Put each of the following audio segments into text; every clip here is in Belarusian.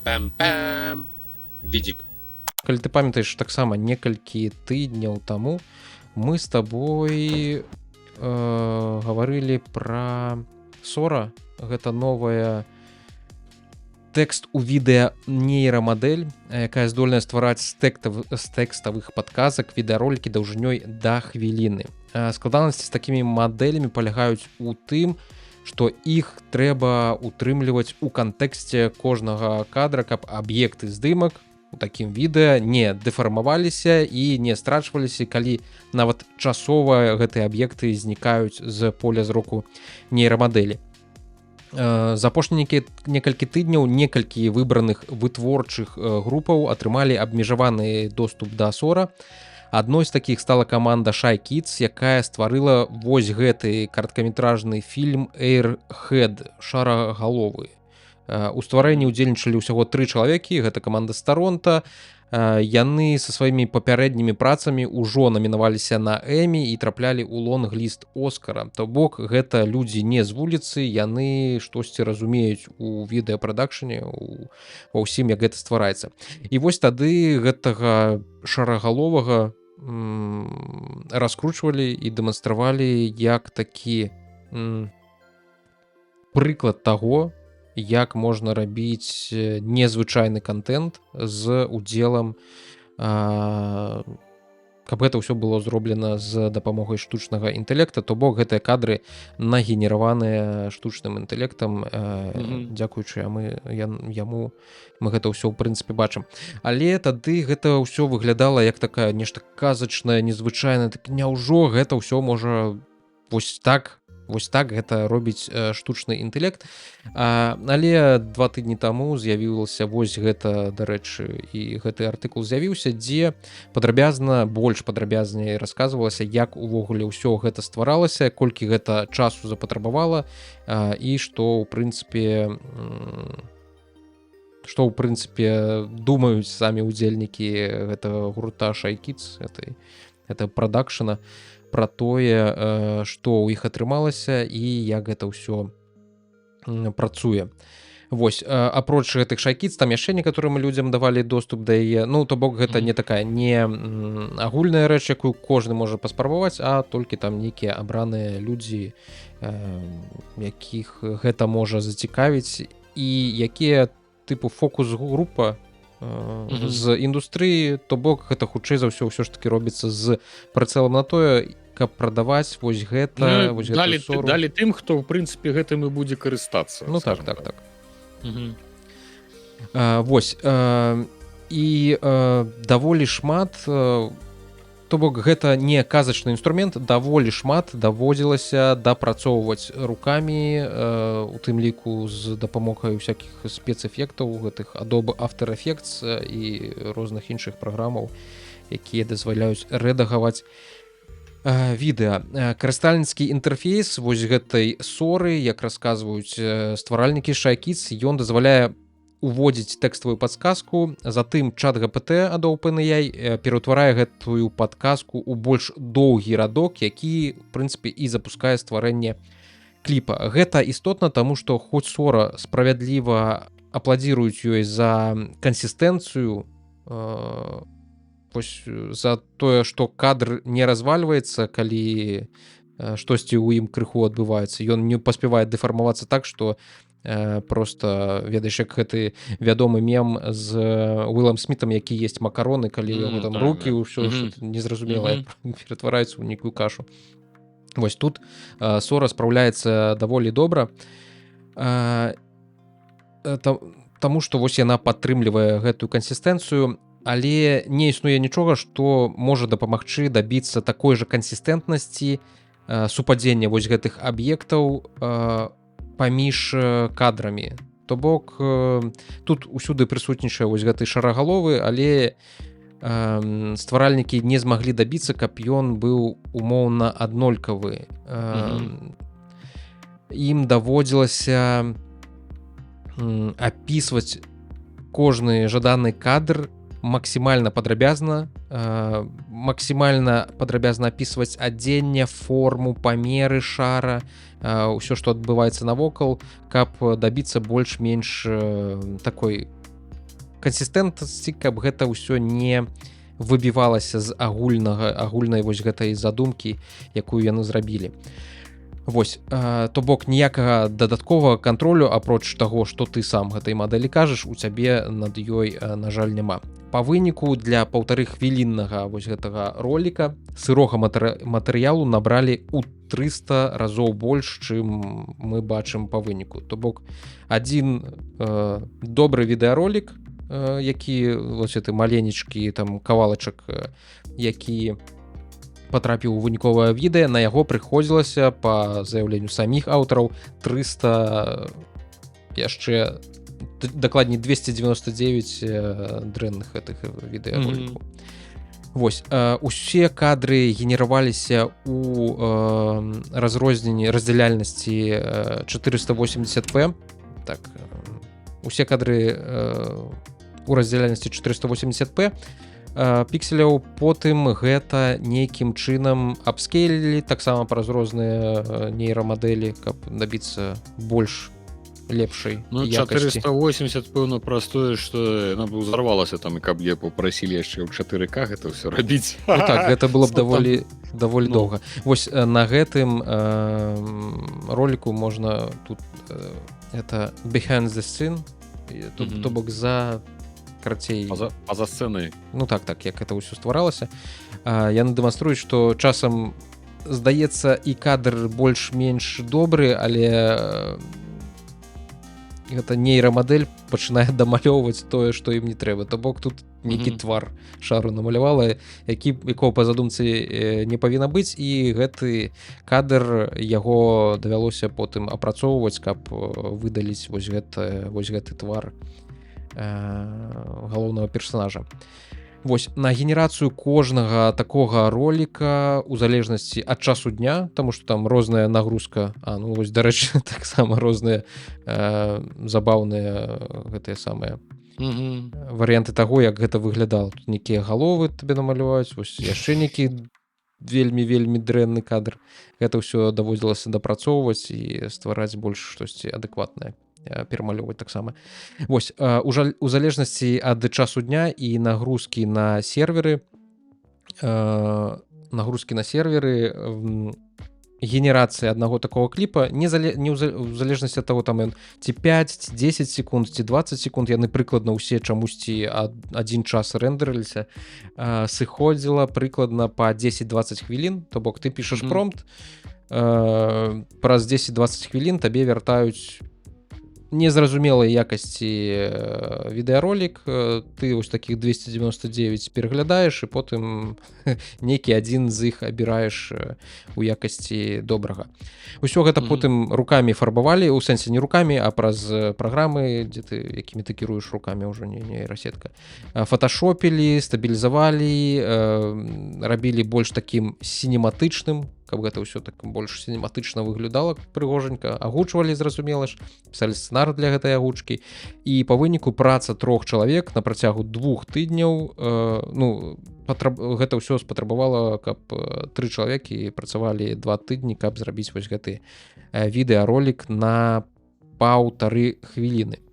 Пам-пам-пам. Відзік. Калі ты памятаеш, таксама некалькі тыдняў таму мы з табой гаварылі пра Sora. Гэта новая тэкст у відэа нейрамадэль, якая здольная ствараць з тэкставых падказак відэаролікі даўжынёй да хвіліны. Складанасці з такімі мадэлямі палягаюць у тым, што іх трэба утрымліваць у кантэксце кожнага кадра, каб аб'екты здымак у такім відэа не дэфармаваліся і не страчваліся, калі нават часова гэтыя аб'екты знікаюць з поля зроку нейрамадэлі. За апошнія некалькі тыдняў некалькі выбраных вытворчых групаў атрымалі абмежаваны доступ да Sora. Адной з такіх стала каманда Shy Kids, якая стварыла вось гэты кароткаметражны фільм Airhead «Шарагаловы». У стварэнні ўдзельнічалі ўсяго 3 чалавекі, гэта каманда з Таронта. Яны са сваімі папярэднімі працамі ўжо намінаваліся на Эмі і траплялі ў лонг-ліст Оскара. То бок гэта людзі не з вуліцы, яны штосьці разумеюць у відэапрадакшане, ва ўсім, як гэта ствараецца. І вось тады гэтага шарагаловага раскручвалі і дэманстравалі як такі прыклад таго, як можна рабіць незвычайны контент з удзелам, каб гэта ўсё было зроблена з дапамогай штучнага інтэлекта. То бок гэтыя кадры нагенераваныя штучным інтэлектам, дзякуючы яму мы гэта ўсё ў прынцыпе бачым. Але тады гэта ўсё выглядала як такая нешта казачнае, незвычайнае. Так няўжо гэта ўсё можа вось так гэта робіць штучны інтэлект. Але 2 тыдні таму з'явілася вось гэта, дарэчы, і гэты артыкул з'явіўся, дзе больш падрабязней расказвалася, як увогуле ўсё гэта стваралася, колькі гэта часу запатрабавала і што ў прынцыпе думаюць самі ўдзельнікі гэтага гурта Shy Kids, гэта прадакшана, пра тое, што ў іх атрымалася і як гэта ўсё працуе. Вось, апроч гэтых Shy Kids, там яшчэ некаторым людзям давалі доступ да яе. Ну, то бок гэта не такая не агульная рэч, якую кожны можа паспрабаваць, а толькі там нейкія абраныя людзі, якіх гэта можа зацікавіць і якія тыпу фокус-група з індустрыі. То бок гэта хутчэй за ўсё ж таки робіцца з прыцэлам на тое, каб прадаваць вось гэта, вось гэтую Сору. Далі тым, хто ў прынцыпе гэтым і будзе карыстацца. Ну так. Вось, і даволі шмат, то бок гэта не казачны інструмент, даволі шмат даводзілася дапрацоўваць рукамі, у тым ліку з дапамогай усякіх спецэфектаў, гэтых Adobe After Effects і розных іншых праграмаў, якія дазваляюць рэдагаваць відэа. Карыстальніцкі інтэрфейс вось гэтай Соры, як расказваюць стваральнікі Shy Kids, ён дазваляе уводзіць тэкставую падсказку, затым чат GPT ад OpenAI пераўтварае гэтую падказку ў больш доўгі радок, які, в прынцыпе, і запускае стварэнне кліпа. Гэта істотна, таму што хоць Sora справядліва апладзіруюць ёй за кансістэнцыю, за тое, што кадр не развальваецца, калі штосьці ў ім крыху адбываецца. Ён не паспявае дэфармавацца так, што просто, ведаеш, як гэты вядомы мем з Уиллом Смітам, які есць макароны, калі яго там рукі ўсё незразумелае ператвараюцца ў нейкую кашу. Вось тут Sora спраўляецца даволі добра, таму што вось яна падтрымлівае гэтую кансістэнцыю, але не існуе нічога, што можа дапамагчы дабіцца такой жа кансістэнтнасці супадзення вось гэтых аб'ектаў паміж кадрамі. То бок тут усюды прысутнічае вось гэты шарагаловы, але стваральнікі не змаглі дабіцца, каб ён быў умоўна аднолькавы. Ім даводзілася апісваць кожны жаданы кадр максімальна падрабязна, апісваць адзенне, форму, памеры шара, ўсё, што адбываецца навокал, каб дабіцца больш-менш такой кансістэнтнасці, каб гэта ўсё не выбівалася з агульнай вось гэтай задумкі, якую яны зрабілі. Вось, то бок ніякага дадатковага кантролю, апроч таго, што ты сам гэтай мадэлі кажаш, у цябе над ёй, на жаль, няма. Па выніку для 1,5-хвіліннага вось гэтага роліка сырога матэрыялу набралі ў 300 разоў больш, чым мы бачым па выніку. То бок адзін добры відэаролік, які вось гэты маленечкі там кавалачак, які патрапіў у выніковае відэа, на яго прыходзілася па заяўленню саміх аўтараў 300 яшчэ дакладней 299 дрэнных гэтых відэаролікаў. Вось, усе кадры генераваліся у раздзяляльнасці 480p. Так, усе кадры у раздзяляльнасці 480p пікселяў, потым гэта нейкім чынам апскейлілі таксама праз розныя нейрамадэлі, каб дабіцца больш лепшай якасці. 480, пэўна, простое, што яна б узарвалася там, і каб я папрасілі яшчэ ў 4К гэта ўсё рабіць. Ну так, гэта было б даволі доўга. Вось на гэтым роліку можна тут это behind the scene, то бок за карацей за сцэнай. Ну так, як это ўсё стваралася. Яны дэманструюць, што часам здаецца і кадр больш-менш добры, але гэта нейрамадэль пачынае дамалёўваць тое, што ім не трэба. То бок тут нейкі твар шару намалявала, якого па задумцы не павінна быць, і гэты кадр яго давялося потым апрацоўваць, каб выдаліць вось гэты твар галоўнага персанажа. Вось, на генерацыю кожнага такога роліка у залежнасці ад часу дня, таму што там розная нагрузка, ну вось, дарэчы, таксама розныя забаўныя гэтыя самыя варыянты таго, як гэта выглядала. Тут нейкія галовы табе намалюваюць, вось яшчэ нейкі вельмі дрэнны кадр. Гэта ўсё даводзілася дапрацоўваць і ствараць больш штосьці адэкватнае, перамалёўваць таксама. Вось, у залежнасці ад часу дня і нагрузкі на серверы, генерацыя аднаго такого кліпа не ў залежнасці ад таго, там ён ці 5, ці 10 секунд, ці 20 секунд, яны прыкладна ўсе чамусьці адзін час рэндэрыліся, сыходзіла прыкладна па 10-20 хвілін. То бок ты пішаш промпт, праз 10-20 хвілін табе вяртаюць незразумелай якасці відэаролік, ты вось такіх 299 пераглядаеш, і потым нейкі адзін з іх абіраеш у якасці добрага. Усё гэта потым рукамі фарбавалі, у сэнсе не рукамі, а праз праграмы, якімі ты кіруеш рукамі, ўжо не нейрасетка. Фоташопілі, стабілізавалі, рабілі больш такім сінематычным, каб гэта ўсё так больш сінематычна выглядала прыгожанька, агучвалі, зразумела ж, пісалі сцэнар для гэтай агучкі, і па выніку праца 3 чалавек на працягу 2 тыдняў, гэта ўсё спатрабавала, каб 3 чалавекі працавалі 2 тыдні, каб зрабіць вось гэты відэаролік на 1,5 хвіліны.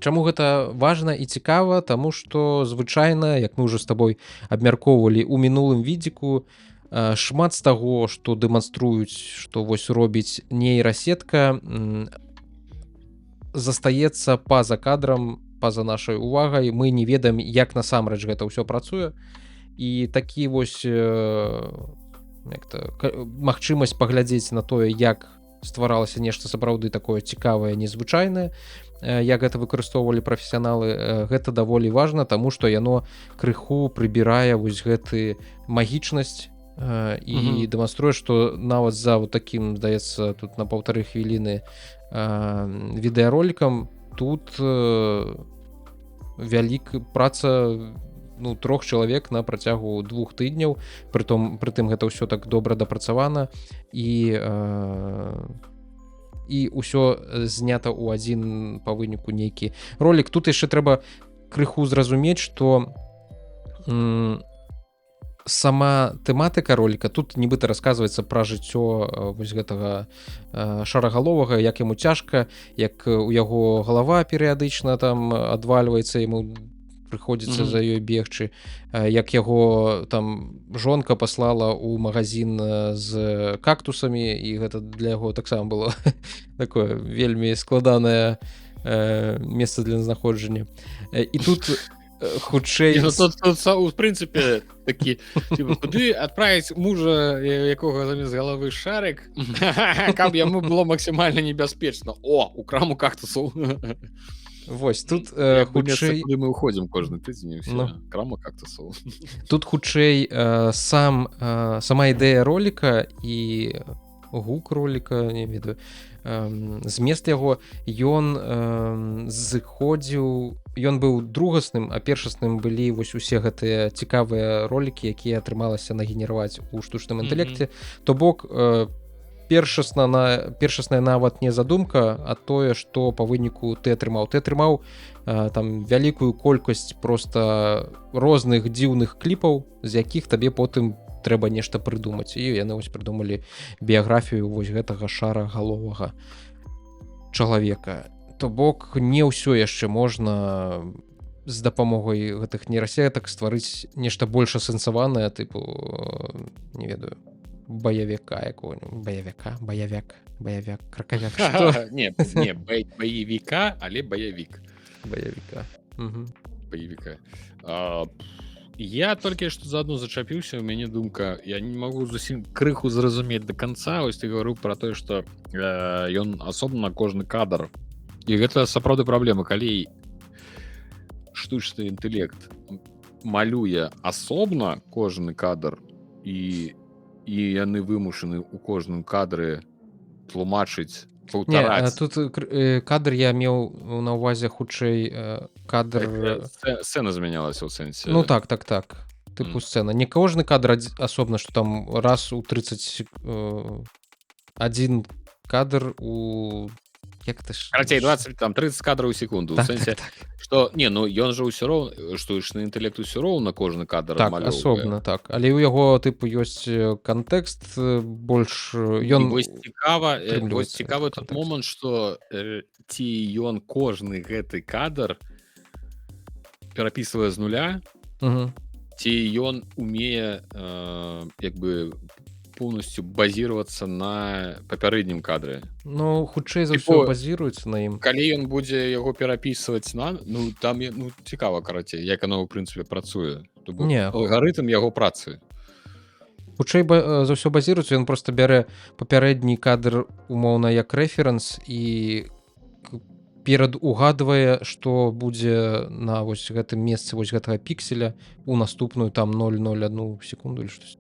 Чаму гэта важна і цікава? Таму што звычайна, як мы ўжо з табой абмяркоўвалі ў мінулым відзіку, шмат з таго, што дэманструюць, што вось робіць нейрасетка, застаецца па-за кадрам, па-за нашай увагай. Мы не ведаем, як насамрэч гэта ўсё працуе. І такі вось магчымасць паглядзець на тое, як стваралася нешта сапраўды такое цікавае, незвычайнае, як гэта выкарыстоўвалі прафесіяналы, гэта даволі важна, таму што яно крыху прыбірае вось гэты магічнасць і дэманструе, што нават за вот такім, здаецца, тут на 1,5 хвіліны відэаролікам тут праца 3 чалавек на працягу 2 тыдняў, прытым гэта ўсё так добра дапрацавана і ўсё знята ў адзін па выніку нейкі ролік. Тут яшчэ трэба крыху зразумець, што сама тэматыка роліка тут нібыта расказваецца пра жыццё вось гэтага шарагаловага, як яму цяжка, як у яго галава перыядычна там адвальваецца, яму прыходзіцца за ёй бегчы, як яго там жонка паслала ў магазин з кактусамі, і гэта для яго таксама было такое вельмі складанае месца для знаходжання. І тут хутчэй у прынцыпе такі куды адправіць мужа, якога замест галавы шарык, каб яму было максімальна небяспечна. У краму кактусаў. Вось тут хутчэй мы уходзім кожны тыдзень, крама кактусаў. Тут хутчэй сама ідэя роліка і гук роліка, не ведаю, змест яго, ён зыходзіў, ён быў другасным, а першасным былі вось усе гэтыя цікавыя ролікі, якія атрымалася нагенераваць у штучным інтэлекце. То бок першасная нават не задумка, а тое, што па выніку ты атрымаў. Ты атрымаў там вялікую колькасць проста розных дзіўных кліпаў, з якіх табе потым трэба нешта прыдумаць. І яны вось прыдумалі біяграфію вось гэтага шарагаловага чалавека. То бок не ўсё яшчэ можна з дапамогай гэтых нейрасетак стварыць нешта больш асэнсаванае, тыпу, не ведаю, баявіка якого-нибудь, баявяк, кракавяк, што? Не, баевіка, але баявік. Баявіка. Я толькі што заадно зачапіўся, у мяне думка, я не магу зусім крыху зразумець да канца, ось ты гаварыў пра тое, што ён асобна на кожны кадр. І гэта сапраўды праблема, калі штучны інтэлект малюе асобна кожны кадр, і яны вымушаны ў кожным кадры тлумачыць, паўтараць. Тут кадр я меў на ўвазе хутчэй кадр... Сцэна змянялася ў сэнсе. Ну так. Тыпу сцэна. Не кожны кадр асобна, што там раз у 31 кадр у... Карацей, 20, там 30 кадраў у секунду. Так, у сэнсе, што, ён жа ўсё роўна, штучны інтэлект ўсё роўна кожны кадр адмалёўвае. Так, асобна, так. Але ў яго, тыпу, ёсць кантэкст больш... Вось цікавы тот момант, што ці ён кожны гэты кадр перапісвае з нуля, ці ён умее, як бы, полностью базироваться на папярэднім кадры. Ну, хутчэй за ўсё базіруецца на ім. Калі ён будзе яго перапісваць там цікава, карацей, як оно, ў прынцыпе, працуе. Алгарытм яго працы. Хутчэй за ўсё базіруецца, ён проста бярэ папярэдні кадр умоўна як рэферэнс і перадугадвае, што будзе на вось гэтым месцы вось гэтага пікселя у наступную там 0,01 секунду или штось.